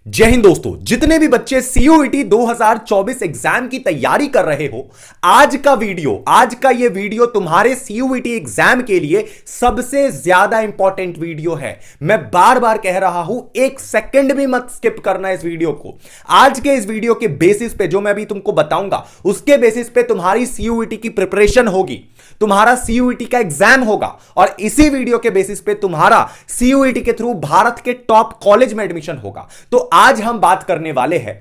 जय हिंद दोस्तों, जितने भी बच्चे सीयूईटी 2024 एग्जाम की तैयारी कर रहे हो, आज का ये वीडियो तुम्हारे सीयूईटी एग्जाम के लिए सबसे ज्यादा इंपॉर्टेंट वीडियो है। मैं बार बार कह रहा हूं, एक सेकंड भी मत स्किप करना इस वीडियो को। आज के इस वीडियो के बेसिस पे जो मैं अभी तुमको बताऊंगा, उसके बेसिस पे तुम्हारी सीयूईटी की प्रिपरेशन होगी, तुम्हारा सीयूईटी का एग्जाम होगा और इसी वीडियो के बेसिस पे तुम्हारा सीयूईटी के थ्रू भारत के टॉप कॉलेज में एडमिशन होगा। तो आज हम बात करने वाले हैं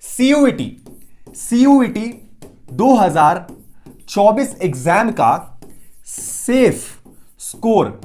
सीयूईटी 2024 एग्जाम का सेफ स्कोर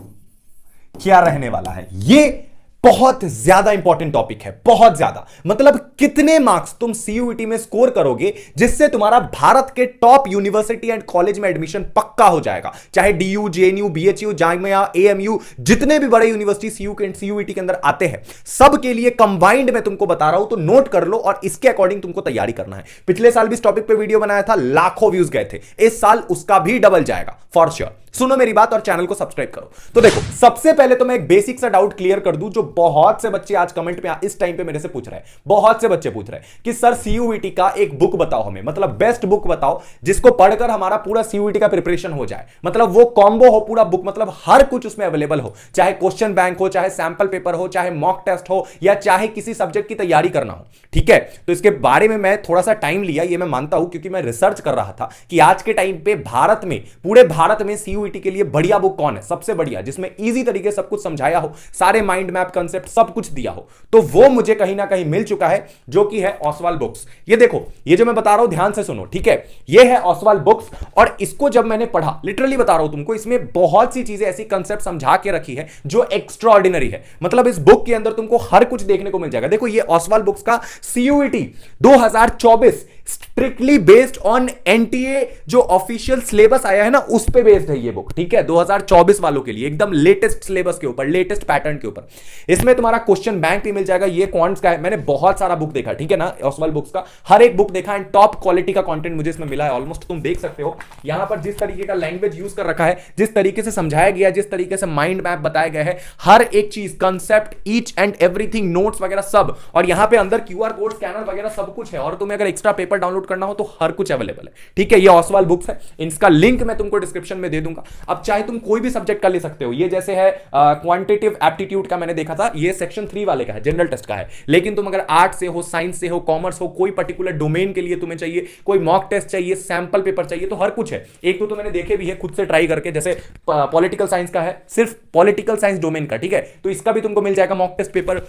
क्या रहने वाला है। ये बहुत ज्यादा इंपॉर्टेंट टॉपिक है, बहुत ज्यादा। मतलब कितने मार्क्स तुम सीयूईटी में स्कोर करोगे जिससे तुम्हारा भारत के टॉप यूनिवर्सिटी एंड कॉलेज में एडमिशन पक्का हो जाएगा। चाहे DU, JNU, BHU, Jamia, AMU, जितने भी बड़े यूनिवर्सिटी सीयूईटी के अंदर आते हैं, सब के लिए कंबाइंड मैं तुमको बता रहा हूं, तो नोट कर लो और इसके अकॉर्डिंग तुमको तैयारी करना है। पिछले साल भी इस टॉपिक पे वीडियो बनाया था, लाखों व्यूज गए थे। इस साल उसका भी डबल जाएगा फॉर श्योर। सुनो मेरी बात और चैनल को सब्सक्राइब करो। तो देखो, सबसे पहले तो मैं एक बेसिक सा डाउट क्लियर कर दूं, जो बहुत से बच्चे आज कमेंट में इस टाइम पे मेरे से पूछ रहे हैं। बहुत से बच्चे पूछ रहे हैं कि सर सीयूईटी का एक बुक बताओ हमें, मतलब बेस्ट बुक बताओ जिसको पढ़कर हमारा पूरा सीयूईटी का प्रिपरेशन हो जाए। मतलब वो कॉम्बो हो पूरा बुक, मतलब हर कुछ उसमें अवेलेबल हो, चाहे क्वेश्चन बैंक हो, चाहे सैंपल पेपर हो, चाहे मॉक टेस्ट हो, या चाहे किसी सब्जेक्ट की तैयारी करना हो। ठीक है, तो इसके बारे में मैं थोड़ा सा टाइम लिया, ये मैं मानता हूं, क्योंकि मैं रिसर्च कर रहा था कि आज के टाइम पे भारत में, पूरे भारत में सीयूईटी के लिए बढ़िया बुक कौन है, सबसे बढ़िया, जिसमें इजी तरीके से सब कुछ समझाया हो, सारे माइंड मैप कंसेप्ट सब कुछ दिया हो। तो वो मुझे कहीं ना कहीं मिल चुका है, जो कि है ओसवाल बुक्स। ये देखो, ये जो मैं बता रहा हूं ध्यान से सुनो, ठीक है। ये है ओसवाल बुक्स, और इसको जब मैंने पढ़ा, लिटरली बता रहा हूं तुमको, इसमें बहुत सी चीजें ऐसी कंसेप्ट समझा के रखी है जो एक्स्ट्रा ऑर्डिनरी है। मतलब इस बुक के अंदर तुमको हर कुछ देखने को मिल जाएगा। देखो, ये ओसवाल बुक्स का CUET 2024 strictly based on NTA जो ऑफिशियल सिलेबस आया है ना, उस पे बेस्ड है ये बुक। ठीक है, 2024 वालों के लिए एकदम लेटेस्ट सिलेबस के ऊपर, लेटेस्ट पैटर्न के ऊपर। इसमें तुम्हारा क्वेश्चन बैंक भी मिल जाएगा। ये क्वांट्स का है, मैंने बहुत सारा बुक देखा, ठीक है ना, ओसवाल बुक्स का हर एक बुक देखा, एंड टॉप क्वालिटी का कंटेंट मुझे इसमें मिला है ऑलमोस्ट। तुम देख सकते हो यहां पर जिस तरीके का लैंग्वेज यूज कर रखा है, जिस तरीके से समझाया गया, जिस तरीके से माइंड मैप बताया गया है, हर एक चीज, concept, each and everything, notes वगैरह सब, और यहां पे अंदर क्यूआर कोड, स्कैनर वगैरह सब कुछ है। और तुम्हें अगर एक्स्ट्रा पेपर डाउनलोड करना हो तो हर कुछ अवेलेबल है। ठीक है, ये ओसवाल बुक्स है, इसका लिंक मैं तुमको डिस्क्रिप्शन में दे दूंगा। अब चाहे तुम कोई भी सब्जेक्ट का ले सकते हो। ये जैसे है क्वांटिटेटिव एप्टीट्यूड का मैंने देखा था, ये सेक्शन 3 वाले का है, जनरल टेस्ट का है। लेकिन तुम अगर आर्ट से हो, साइंस से हो, कॉमर्स हो, कोई पर्टिकुलर डोमेन के लिए तुम्हें चाहिए, कोई मॉक टेस्ट चाहिए, सैंपल पेपर चाहिए, तो हर कुछ है। एक तो मैंने देखे भी है खुद से ट्राई करके, जैसे पॉलिटिकल साइंस का है, सिर्फ पॉलिटिकल साइंस डोमेन का, ठीक है, तो इसका भी तुमको मिल जाएगा मॉक टेस्ट पेपर।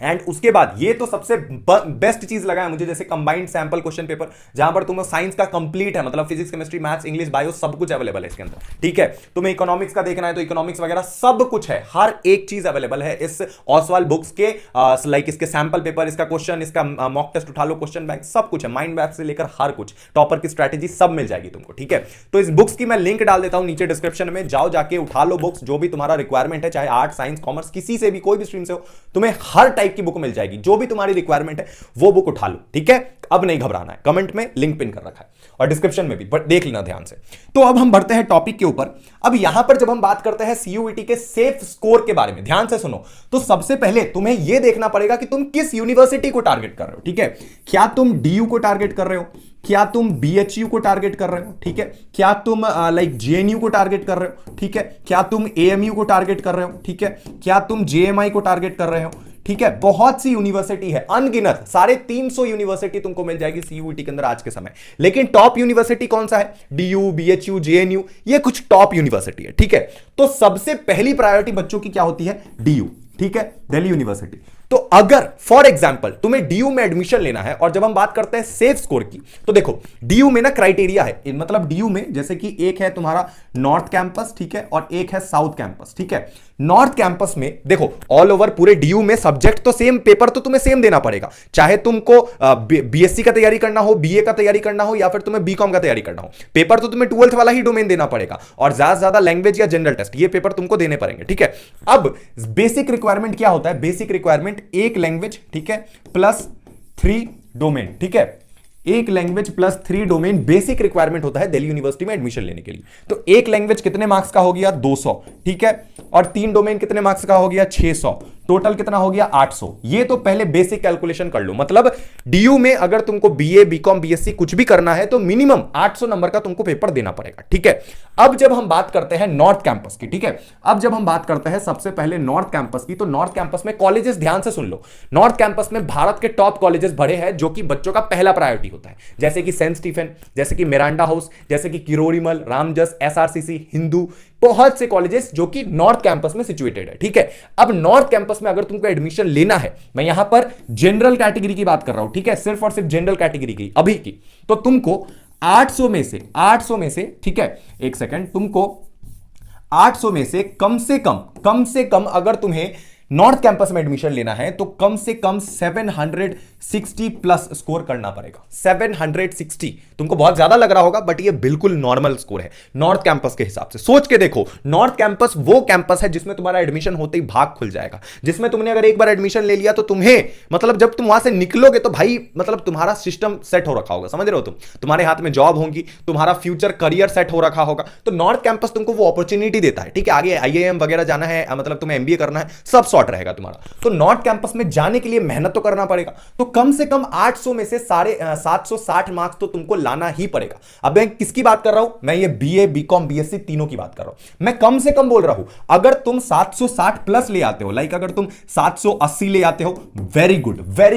एंड उसके बाद ये तो सबसे बेस्ट चीज लगा है मुझे, जैसे कंबाइंड सैंपल क्वेश्चन पेपर, जहां पर तुम्हें साइंस का कंप्लीट है, मतलब physics, chemistry, maths, English, bio सब कुछ अवेलेबल है इसके अंदर। ठीक है, तुम्हें इकोनॉमिक्स का देखना है तो इकोनॉमिक्स वगैरह सब कुछ है, हर एक चीज अवेलेबल है इस ओसवाल बुक्स के। लाइक इसके सैंपल पेपर, इसका क्वेश्चन, इसका मॉक टेस्ट उठा लो, क्वेश्चन बैंक, सब कुछ है, माइंड मैप से लेकर हर कुछ, टॉपर की स्ट्रैटेजी सब मिल जाएगी तुमको। ठीक है, तो इस बुक्स की मैं लिंक डाल देता हूं नीचे डिस्क्रिप्शन में, जाओ जाके उठा लो बुक्स, जो भी तुम्हारा रिक्वायरमेंट है, चाहे आर्ट, साइंस, कॉमर्स, किसी से भी, कोई भी स्ट्रीम से हो, तुम्हें हर टाइप की बुक मिल जाएगी। जो भी तुम्हारी रिक्वायरमेंट है वो बुक उठा लो। ठीक है, अब नहीं घबराना है, कमेंट में लिंक पिन कर रखा है और डिस्क्रिप्शन में भी, बट देख लेना ध्यान से। तो अब हम बढ़ते हैं टॉपिक के ऊपर। अब यहां पर जब हम बात करते हैं सीयूईटी के सेफ स्कोर के बारे में, ध्यान से सुनो। तो सबसे पहले तुम्हें यह देखना पड़ेगा कि तुम किस यूनिवर्सिटी को टारगेट कर रहे हो। ठीक है, क्या तुम डीयू को टारगेट कर रहे हो, क्या तुम बीएचयू को टारगेट कर रहे हो, ठीक है, क्या तुम लाइक जेएनयू को टारगेट कर रहे हो, ठीक है, क्या तुम एएमयू को टारगेट कर रहे हो, ठीक है, क्या तुम जेएमआई को टारगेट कर रहे हो। ठीक है, बहुत सी यूनिवर्सिटी है, अनगिनत, 350 यूनिवर्सिटी तुमको मिल जाएगी सीयूईटी के अंदर आज के समय। लेकिन टॉप यूनिवर्सिटी कौन सा है? डीयू, बीएचयू, जेएनयू, ये कुछ टॉप यूनिवर्सिटी है। ठीक है, तो सबसे पहली प्रायोरिटी बच्चों की क्या होती है? डीयू। ठीक है, दिल्ली यूनिवर्सिटी। तो अगर फॉर एग्जांपल तुम्हें डीयू में एडमिशन लेना है, और जब हम बात करते हैं सेफ स्कोर की, तो देखो डीयू में ना क्राइटेरिया है, मतलब डीयू में जैसे कि एक है तुम्हारा नॉर्थ कैंपस, ठीक है, और एक है साउथ कैंपस। ठीक है, नॉर्थ कैंपस में देखो ऑल ओवर पूरे डीयू में सब्जेक्ट तो सेम, पेपर तो तुम्हें सेम देना पड़ेगा, चाहे तुमको बीएससी का तैयारी करना हो, बीए का तैयारी करना हो, या फिर तुम्हें बीकॉम का तैयारी करना हो, पेपर तो तुम्हें 12th वाला ही डोमेन देना पड़ेगा, और ज्यादा से ज्यादा लैंग्वेज या जनरल टेस्ट, ये पेपर तुमको देने पड़ेंगे। ठीक है, अब बेसिक रिक्वायरमेंट क्या होता है? बेसिक रिक्वायरमेंट एक लैंग्वेज, ठीक है, प्लस 3 डोमेन। ठीक है, एक language plus 3 domain basic requirement होता है दिल्ली यूनिवर्सिटी में एडमिशन लेने के लिए। तो एक लैंग्वेज कितने मार्क्स का हो गया? 200। ठीक है, और 3 डोमेन कितने मार्क्स का हो गया? 600। टोटल कितना हो गया 800। ये तो पहले बेसिक कैलकुलेशन कर लो, मतलब डीयू में अगर तुमको बीए बीकॉम बीएससी कुछ भी करना है तो मिनिमम 800 नंबर का तुमको पेपर देना पड़ेगा, ठीक है। अब जब हम बात करते हैं नॉर्थ कैंपस की, ठीक है, अब जब हम बात करते हैं सबसे पहले नॉर्थ कैंपस की, तो नॉर्थ कैंपस में कॉलेजेस ध्यान से सुन लो। नॉर्थ कैंपस में भारत के टॉप कॉलेजेस भरे हैं जो कि बच्चों का पहला प्रायोरिटी होता है, जैसे कि सेंट स्टीफन, जैसे कि मिरांडा हाउस, जैसे कि किरोड़ीमल, रामजस, एसआरसीसी, हिंदू, बहुत से कॉलेजेस जो कि नॉर्थ कैंपस में सिचुएटेड है, ठीक है। अब नॉर्थ कैंपस में अगर तुमको एडमिशन लेना है, मैं यहां पर जनरल कैटेगरी की बात कर रहा हूं, ठीक है, सिर्फ और सिर्फ जनरल कैटेगरी की अभी की, तो तुमको 800 में से, ठीक है, एक सेकंड, तुमको 800 में से कम से कम अगर तुम्हें नॉर्थ कैंपस में एडमिशन लेना है तो कम से कम 760 प्लस स्कोर करना पड़ेगा। 760 तुमको बहुत ज्यादा लग रहा होगा, बट ये बिल्कुल नॉर्मल स्कोर है नॉर्थ कैंपस के हिसाब से। सोच के देखो, नॉर्थ कैंपस वो कैंपस है जिसमें तुम्हारा एडमिशन होते ही भाग खुल जाएगा, जिसमें तुमने अगर एक बार एडमिशन ले लिया तो तुम्हें, मतलब जब तुम वहां से निकलोगे तो भाई, मतलब तुम्हारा सिस्टम सेट हो रखा होगा, समझ रहे हो तुम, तुम्हारे हाथ में जॉब होगी, तुम्हारा फ्यूचर करियर सेट हो रखा होगा। तो नॉर्थ कैंपस तुमको वो अपॉर्चुनिटी देता है, ठीक है। आगे आईआईएम वगैरह जाना है, मतलब तुम्हें एमबीए करना है, सब शॉर्ट रहेगा तुम्हारा। तो नॉर्थ कैंपस में जाने के लिए मेहनत तो करना पड़ेगा, तो कम से कम 800 में से 760 मार्क्स तो तुमको लाना ही पड़ेगा। अब मैं किसकी बात कर रहा हूं, मैं ये बीए बीकॉम बीएससी तीनों की बात कर रहा हूं। मैं कम से कम बोल रहा हूं, अगर तुम 760 प्लस ले आते हो, लाइक अगर तुम 780 ले आते हो, वेरी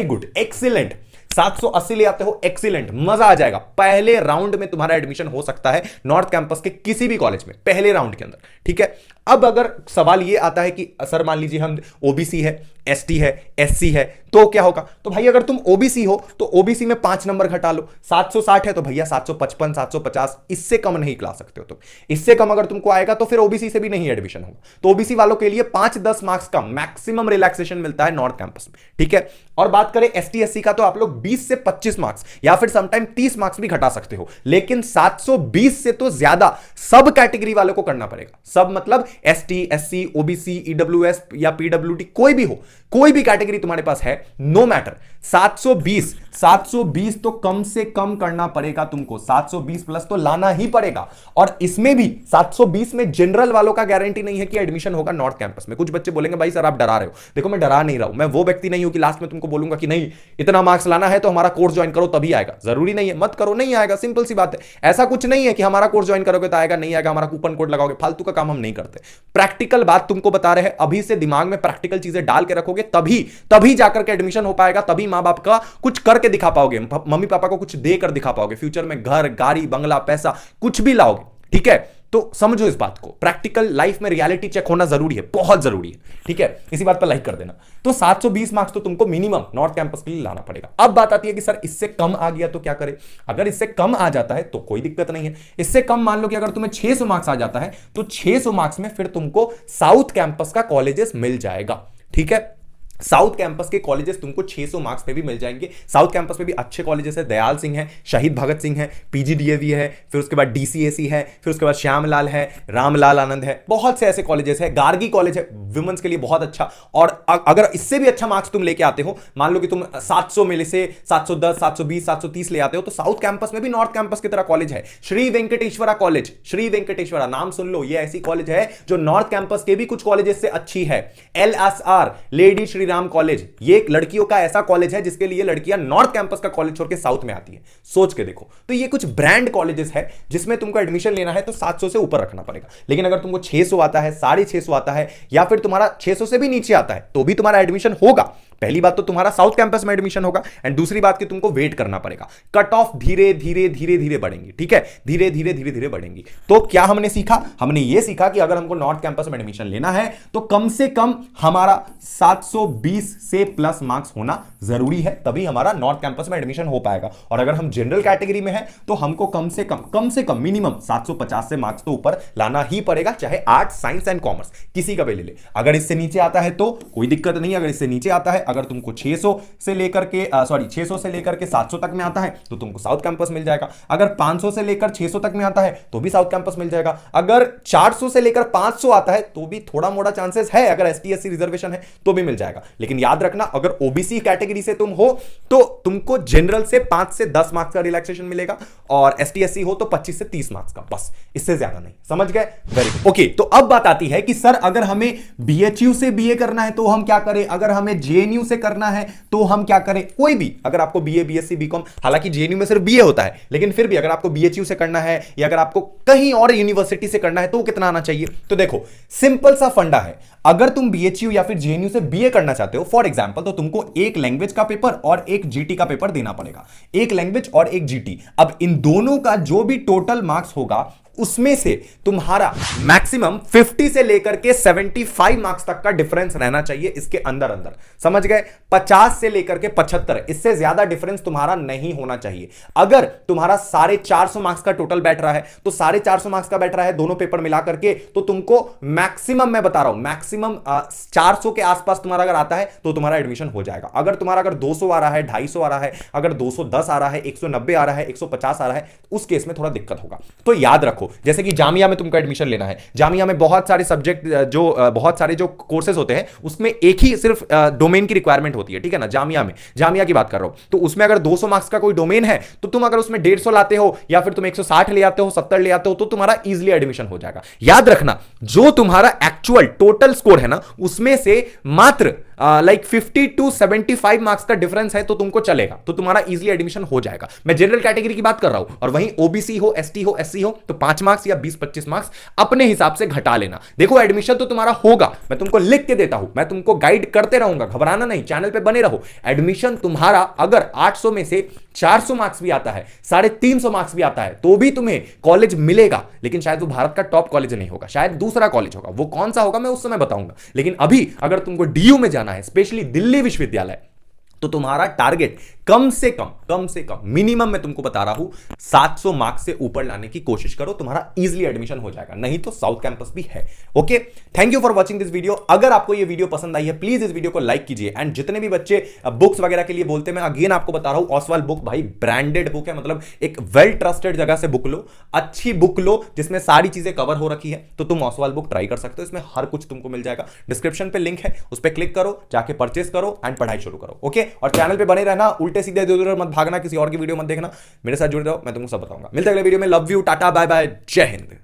गुड, एक्सीलेंट, 780 ले आते हो, एक्सीलेंट, मजा आ जाएगा। पहले राउंड में तुम्हारा एडमिशन हो सकता है नॉर्थ कैंपस के किसी भी कॉलेज में, पहले राउंड के अंदर, ठीक है। अब अगर सवाल ये आता है कि सर मान लीजिए हम ओबीसी है, एसटी है, एससी है, तो क्या होगा, तो भाई अगर तुम ओबीसी हो तो ओबीसी में 5 नंबर घटा लो, 760 है तो भैया 755, 750, इससे कम नहीं ला सकते हो तुम। इससे कम अगर तुमको आएगा तो फिर ओबीसी से भी नहीं एडमिशन होगा। तो ओबीसी वालों के लिए 5-10 मार्क्स का मैक्सिमम रिलैक्सेशन मिलता है नॉर्थ कैंपस में, ठीक है। और बात करें एसटी एससी का, तो आप लोग 20 से 25 मार्क्स या फिर समटाइम 30 मार्क्स भी घटा सकते हो, लेकिन 720 से तो ज्यादा सब कैटेगरी वालों को करना पड़ेगा। सब मतलब एसटी, एससी, ओबीसी, ईडब्ल्यूएस या पीडब्ल्यूडी, कोई भी हो, कोई भी कैटेगरी तुम्हारे पास है, नो मैटर, 720 तो कम से कम करना पड़ेगा तुमको, 720 प्लस तो लाना ही पड़ेगा। और इसमें भी 720 में जनरल वालों का गारंटी नहीं है कि एडमिशन होगा नॉर्थ कैंपस में। कुछ बच्चे बोलेंगे भाई सर आप डरा रहे हो, देखो मैं डरा नहीं रहा हूं, मैं वो व्यक्ति नहीं हूं कि लास्ट में तुमको बोलूंगा कि नहीं इतना मार्क्स लाना है तो हमारा कोर्स ज्वाइन करो तभी आएगा। जरूरी नहीं है, मत करो, नहीं आएगा, सिंपल सी बात है। ऐसा कुछ नहीं है कि हमारा कोर्स ज्वाइन करोगे तो आएगा, नहीं आएगा, हमारा कूपन कोड लगाओगे, फालतू का काम हम नहीं करते। प्रैक्टिकल बात तुमको बता रहे हैं, अभी से दिमाग में प्रैक्टिकल चीजें डाल के रखोगे तभी जाकर के एडमिशन हो पाएगा, तभी मां बाप का कुछ करके दिखा पाओगे, मम्मी पापा को कुछ देकर दिखा पाओगे, फ्यूचर में घर, गाड़ी, बंगला, पैसा कुछ भी लाओगे, ठीक है। तो समझो इस बात को, प्रैक्टिकल लाइफ में रियलिटी चेक होना जरूरी है, बहुत जरूरी है, ठीक है। इसी बात पर लाइक कर देना। तो 720 मार्क्स तो तुमको मिनिमम नॉर्थ कैंपस के लिए लाना पड़ेगा। अब बात आती है कि सर इससे कम आ गया तो क्या करें। अगर इससे कम आ जाता है तो कोई दिक्कत नहीं है। इससे कम मान लो कि अगर तुम्हें 600 मार्क्स आ जाता है तो 600 मार्क्स में फिर तुमको साउथ कैंपस का कॉलेजेस मिल जाएगा, ठीक है। साउथ कैंपस के कॉलेजेस तुमको 600 मार्क्स पे भी मिल जाएंगे। साउथ कैंपस में भी अच्छे कॉलेजेस है, दयाल सिंह है, शहीद भगत सिंह है, पीजीडीएवी है, फिर उसके बाद डीसीएसी है, फिर उसके बाद श्यामलाल है, रामलाल आनंद है, बहुत से ऐसे कॉलेजेस है। गार्गी कॉलेज है विमेंस के लिए बहुत अच्छा। और अगर इससे भी अच्छा मार्क्स तुम लेके आते हो, मान लो कि तुम 700 में से 710, 720, 730 ले आते हो, तो साउथ कैंपस में भी नॉर्थ कैंपस की तरह कॉलेज है, श्री वेंकटेश्वरा कॉलेज। श्री वेंकटेश्वरा नाम सुन लो, ये ऐसी कॉलेज है जो नॉर्थ कैंपस के भी कुछ कॉलेजेस से अच्छी है। LSR, lady Shri Ram college, ये एक लड़कियों का ऐसा कॉलेज है जिसके लिए लड़कियां नॉर्थ कैंपस का कॉलेज छोड़ के साउथ में आती है। सोच के देखो, तो ये कुछ ब्रांड कॉलेजेस है जिसमें तुमको एडमिशन लेना है तो 700 से ऊपर रखना पड़ेगा। लेकिन अगर तुमको 600 आता है, 650 आता है, या फिर तुम्हारा 600 से भी नीचे आता है तो भी तुम्हारा एडमिशन होगा। पहली बात तो तुम्हारा साउथ कैंपस में एडमिशन होगा, एंड दूसरी बात कि तुमको वेट करना पड़ेगा। कट ऑफ धीरे धीरे बढ़ेंगी, ठीक है, धीरे धीरे बढ़ेंगी। तो क्या हमने सीखा? हमने ये सीखा कि अगर हमको नॉर्थ कैंपस में एडमिशन लेना है तो कम से कम हमारा 720 से प्लस मार्क्स होना जरूरी है, तभी हमारा नॉर्थ कैंपस में एडमिशन हो पाएगा। और अगर हम जनरल कैटेगरी में हैं तो हमको कम से कम मिनिमम 750 से मार्क्स तो ऊपर लाना ही पड़ेगा, चाहे आर्ट्स, साइंस एंड कॉमर्स किसी का भी ले ले। अगर इससे नीचे आता है तो कोई दिक्कत नहीं, अगर इससे नीचे आता है अगर तुमको 600 से लेकर के 600 से लेकर के 700 तक में आता है तो तुमको साउथ कैंपस मिल जाएगा। अगर 500 से लेकर 600 तक में आता है तो भी साउथ कैंपस मिल जाएगा। अगर 400 से लेकर 500 आता है तो भी थोड़ा मोड़ा चांसेस है, अगर एसटी एससी रिजर्वेशन है तो भी मिल जाएगा। लेकिन याद रखना, अगर ओबीसी कैटेगरी से तुम हो तो तुमको जनरल से 5 से 10 मार्क्स का रिलैक्सेशन मिलेगा, और एसटी एससी हो तो 25 से 30 मार्क्स का, बस, इससे ज्यादा नहीं। समझ गए? Very good. ओके, तो अब बात आती है कि सर अगर हमें बीएचयू से बीए करना है तो हम क्या करें, अगर हमें जेएनयू से करना है तो हम क्या करें। कोई भी, अगर आपको बीए बीएससी बीकॉम, हालांकि जेएनयू में सिर्फ बीए होता है, लेकिन फिर भी अगर आपको बीएचयू से करना है या अगर आपको कहीं और यूनिवर्सिटी से करना है तो कितना आना चाहिए। तो देखो, सिंपल सा फंडा है, अगर तुम बीएचयू या फिर जेएनयू से बीए करना चाहते हो फॉर एग्जांपल, तो तुमको एक लैंग्वेज का पेपर और एक जीटी का पेपर देना पड़ेगा। एक लैंग्वेज और एक जीटी। अब इन दोनों का जो भी टोटल मार्क्स होगा उसमें से तुम्हारा मैक्सिमम 50 से लेकर के 75 मार्क्स तक का डिफरेंस रहना चाहिए इसके अंदर अंदर। समझ गए? 50 से लेकर के 75, इससे ज्यादा डिफरेंस तुम्हारा नहीं होना चाहिए। अगर तुम्हारा 450 मार्क्स का टोटल बैठ रहा है तो 450 मार्क्स का बैठ रहा है दोनों पेपर मिला करके, तो तुमको मैक्सिमम, मैं बता रहा हूं, मैक्सिमम 400 के आसपास तुम्हारा अगर आता है तो तुम्हारा एडमिशन हो जाएगा। अगर तुम्हारा अगर 200 आ रहा है, 250 आ रहा है, अगर 210 आ रहा है, 190 आ रहा है, 150 आ रहा है, उस केस में थोड़ा दिक्कत होगा। तो याद रखो, जैसे कि जामिया में तुमको एडमिशन लेना है, जामिया में बहुत सारे सब्जेक्ट बहुत सारे जो कोर्सेज होते हैं उसमें एक ही सिर्फ डोमेन की रिक्वायरमेंट होती है, ठीक है ना। जामिया की बात कर रहा हूं, तो उसमें अगर 200 मार्क्स का कोई डोमेन है तो तुम अगर उसमें 150 लाते हो या फिर तुम 160 ले आते हो, 70 ले आते हो, तो तुम्हारा इजीली एडमिशन हो जाएगा। याद रखना, जो तुम्हारा एक्चुअल टोटल स्कोर है ना, उसमें से मात्र 50 to 75 मार्क्स का डिफरेंस है तो तुमको चलेगा, तो तुम्हारा इजीली एडमिशन हो जाएगा। मैं जनरल कैटेगरी की बात कर रहा हूं, और वहीं ओबीसी हो, एसटी हो, एससी हो, तो 5 मार्क्स या 20-25 मार्क्स अपने हिसाब से घटा लेना। देखो, एडमिशन तो तुम्हारा होगा, मैं तुमको लिख के देता हूं, मैं तुमको गाइड करते रहूंगा, घबराना नहीं, चैनल पे बने रहो। एडमिशन तुम्हारा अगर 800 में से 400 मार्क्स भी आता है, 350 मार्क्स भी आता है, तो भी तुम्हें कॉलेज मिलेगा, लेकिन शायद वो भारत का टॉप कॉलेज नहीं होगा, शायद दूसरा कॉलेज होगा। वो कौन सा होगा मैं उस समय बताऊंगा। लेकिन अभी अगर तुमको डीयू में जाना है, स्पेशली दिल्ली विश्वविद्यालय, तो तुम्हारा टारगेट कम से कम मिनिमम मैं तुमको बता रहा हूं 700 मार्क्स से ऊपर लाने की कोशिश करो, तुम्हारा इजीली एडमिशन हो जाएगा। नहीं तो साउथ कैंपस भी है। Okay, thank you for watching this video. अगर आपको ये वीडियो पसंद आई है प्लीज इस वीडियो को लाइक कीजिए। एंड जितने भी बच्चे बुक्स वगैरह के लिए बोलते हैं, मैं अगेन आपको बता रहा हूं, ओसवाल बुक भाई ब्रांडेड बुक है, मतलब एक वेल ट्रस्टेड जगह से बुक लो, अच्छी बुक लो जिसमें सारी चीजें कवर हो रखी है, तो तुम ओसवाल बुक ट्राई कर सकते हो। इसमें हर कुछ तुमको मिल जाएगा। डिस्क्रिप्शन पे लिंक है, उस पर क्लिक करो, जाके परचेस करो एंड पढ़ाई शुरू करो। ओके, और चैनल पे बने रहना, उल्टे सीधे इधर मत भागना, किसी और की वीडियो मत देखना, मेरे साथ जुड़े रहो, मैं तुमको सब बताऊंगा। मिलते हैं अगले वीडियो में। Love you, tata, bye bye, जय हिंद।